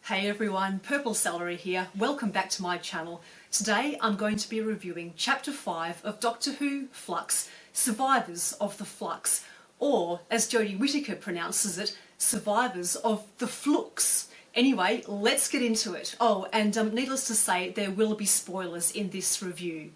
Hey everyone, Purple Celery here. Welcome back to my channel. Today I'm going to be reviewing Chapter 5 of Doctor Who Flux, Survivors of the Flux, or as Jodie Whittaker pronounces it, Survivors of the Flux. Anyway, let's get into it. Oh, and needless to say, there will be spoilers in this review.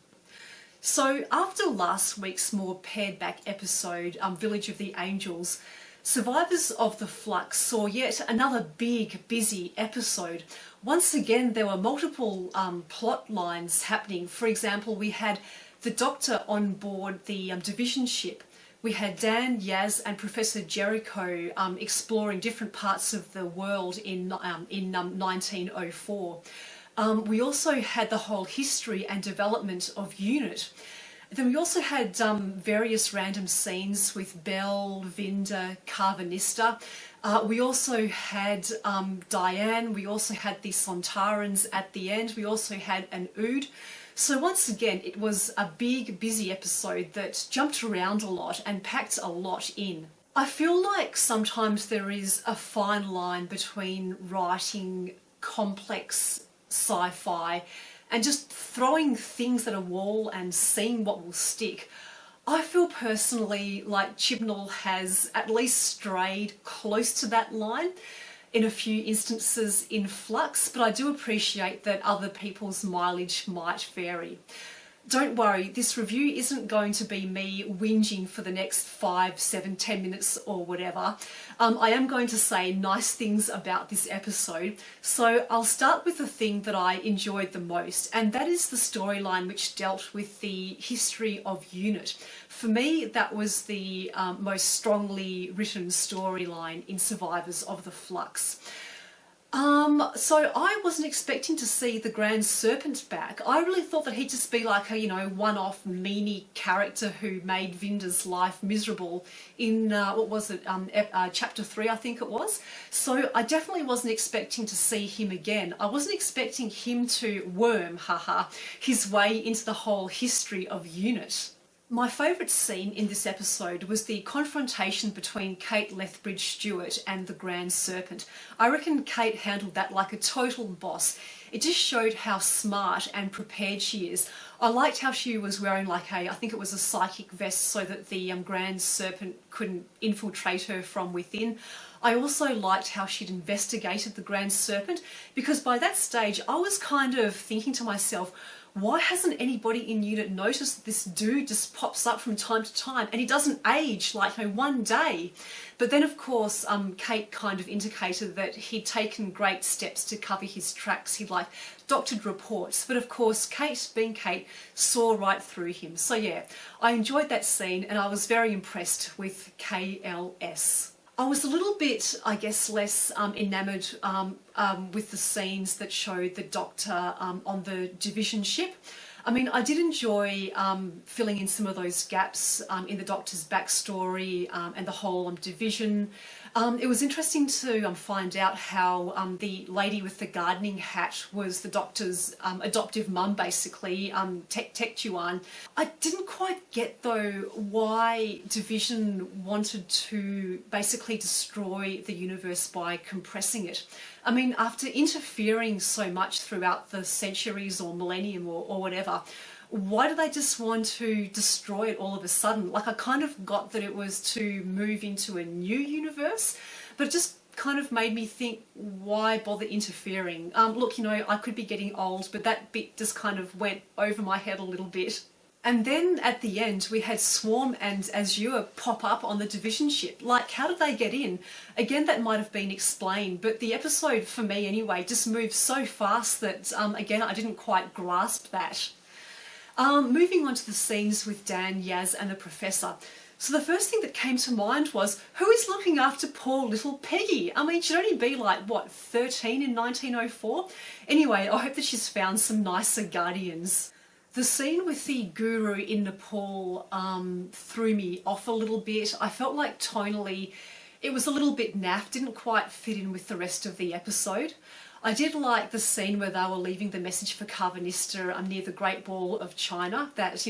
So after last week's more pared back episode, Village of the Angels, Survivors of the Flux saw yet another big, busy episode. Once again, there were multiple plot lines happening. For example, we had the Doctor on board the division ship. We had Dan, Yaz and Professor Jericho exploring different parts of the world in 1904. We also had the whole history and development of UNIT. Then we also had various random scenes with Bel, Vinda, Karvanista. We also had Diane. We also had the Sontarans at the end. We also had an Ood. So once again, it was a big, busy episode that jumped around a lot and packed a lot in. I feel like sometimes there is a fine line between writing complex sci-fi and just throwing things at a wall and seeing what will stick. I feel personally like Chibnall has at least strayed close to that line in a few instances in Flux, but I do appreciate that other people's mileage might vary. Don't worry, this review isn't going to be me whinging for the next 5, 7, 10 minutes or whatever. I am going to say nice things about this episode. So I'll start with the thing that I enjoyed the most, and that is the storyline which dealt with the history of UNIT. For me, that was the most strongly written storyline in Survivors of the Flux. So I wasn't expecting to see the Grand Serpent back. I really thought that he'd just be like a, one-off meanie character who made Vinda's life miserable in, Chapter 3, I think it was. So I definitely wasn't expecting to see him again. I wasn't expecting him to worm, his way into the whole history of UNIT. My favourite scene in this episode was the confrontation between Kate Lethbridge-Stewart and the Grand Serpent. I reckon Kate handled that like a total boss. It just showed how smart and prepared she is. I liked how she was wearing I think it was a psychic vest so that the Grand Serpent couldn't infiltrate her from within. I also liked how she'd investigated the Grand Serpent, because by that stage I was kind of thinking to myself, why hasn't anybody in UNIT noticed that this dude just pops up from time to time and he doesn't age one day? But then of course Kate kind of indicated that he'd taken great steps to cover his tracks. He'd doctored reports, but of course Kate, being Kate, saw right through him. So yeah, I enjoyed that scene and I was very impressed with KLS. I was a little bit, I guess, less enamoured with the scenes that showed the Doctor on the division ship. I mean, I did enjoy filling in some of those gaps in the Doctor's backstory and the whole division. It was interesting to find out how the lady with the gardening hat was the Doctor's adoptive mum, basically, Tech Tuan. I didn't quite get, though, why Division wanted to basically destroy the universe by compressing it. I mean, after interfering so much throughout the centuries or millennium or whatever, why do they just want to destroy it all of a sudden? I kind of got that it was to move into a new universe, but it just kind of made me think, why bother interfering? Look, I could be getting old, but that bit just kind of went over my head a little bit. And then at the end, we had Swarm and Azure pop up on the division ship. How did they get in? Again, that might have been explained, but the episode, for me anyway, just moved so fast that, again, I didn't quite grasp that. Moving on to the scenes with Dan, Yaz and the Professor. So the first thing that came to mind was, who is looking after poor little Peggy? I mean, she'd only be 13 in 1904? Anyway, I hope that she's found some nicer guardians. The scene with the guru in Nepal threw me off a little bit. I felt like tonally it was a little bit naff, didn't quite fit in with the rest of the episode. I did like the scene where they were leaving the message for Karvanista near the Great Wall of China. That,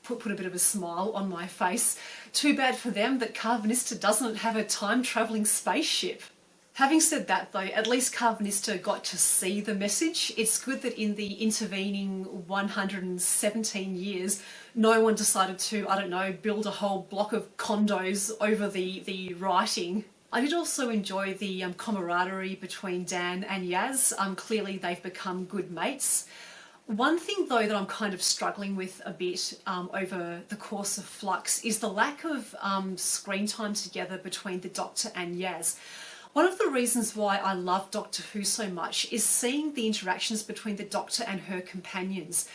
put a bit of a smile on my face. Too bad for them that Karvanista doesn't have a time-travelling spaceship. Having said that though, at least Carvanista got to see the message. It's good that in the intervening 117 years, no one decided to, I don't know, build a whole block of condos over the writing. I did also enjoy the camaraderie between Dan and Yaz. Clearly they've become good mates. One thing though that I'm kind of struggling with a bit over the course of Flux is the lack of screen time together between the Doctor and Yaz. One of the reasons why I love Doctor Who so much is seeing the interactions between the Doctor and her companions.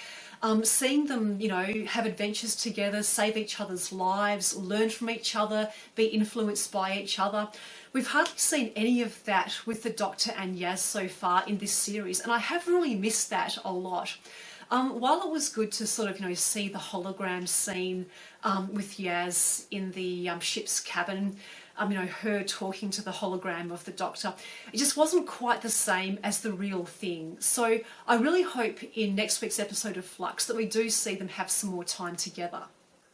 Seeing them, you know, have adventures together, save each other's lives, learn from each other, be influenced by each other. We've hardly seen any of that with the Doctor and Yaz so far in this series, and I have really missed that a lot. While it was good to sort of, you know, see the hologram scene with Yaz in the ship's cabin, you know, her talking to the hologram of the Doctor, it just wasn't quite the same as the real thing. So I really hope in next week's episode of Flux that we do see them have some more time together.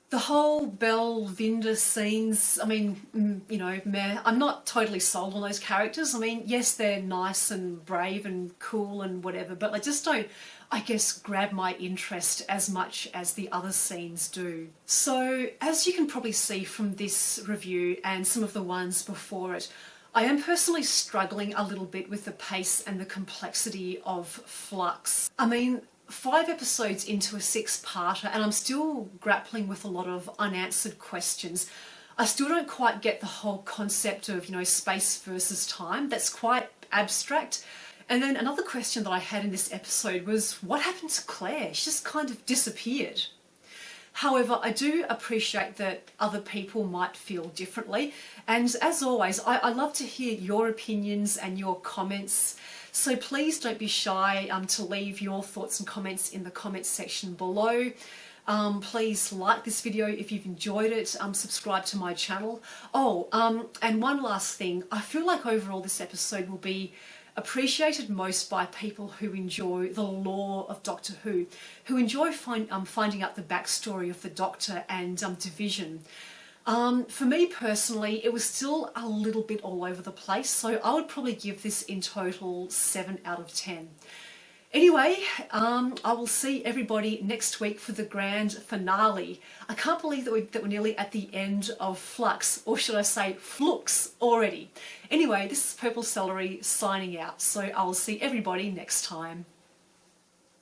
The whole Belle Vinda scenes, I mean, you know, meh. I'm not totally sold on those characters. I mean, yes, they're nice and brave and cool and whatever, but they just don't, I guess, grab my interest as much as the other scenes do. So, as you can probably see from this review and some of the ones before it, I am personally struggling a little bit with the pace and the complexity of Flux. I mean, 5 episodes into a 6-parter and I'm still grappling with a lot of unanswered questions. I still don't quite get the whole concept of, you know, space versus time. That's quite abstract. And then another question that I had in this episode was, what happened to Claire? She just kind of disappeared. However, I do appreciate that other people might feel differently. And as always, I love to hear your opinions and your comments. So please don't be shy to leave your thoughts and comments in the comments section below. Please like this video if you've enjoyed it, subscribe to my channel. Oh, and one last thing, I feel like overall this episode will be appreciated most by people who enjoy the lore of Doctor who enjoy finding out the backstory of the Doctor and Division. For me personally, it was still a little bit all over the place, so I would probably give this in total 7 out of 10. Anyway, I will see everybody next week for the grand finale. I can't believe that we're nearly at the end of Flux, or should I say Flux already. Anyway, this is Purple Celery signing out, so I will see everybody next time.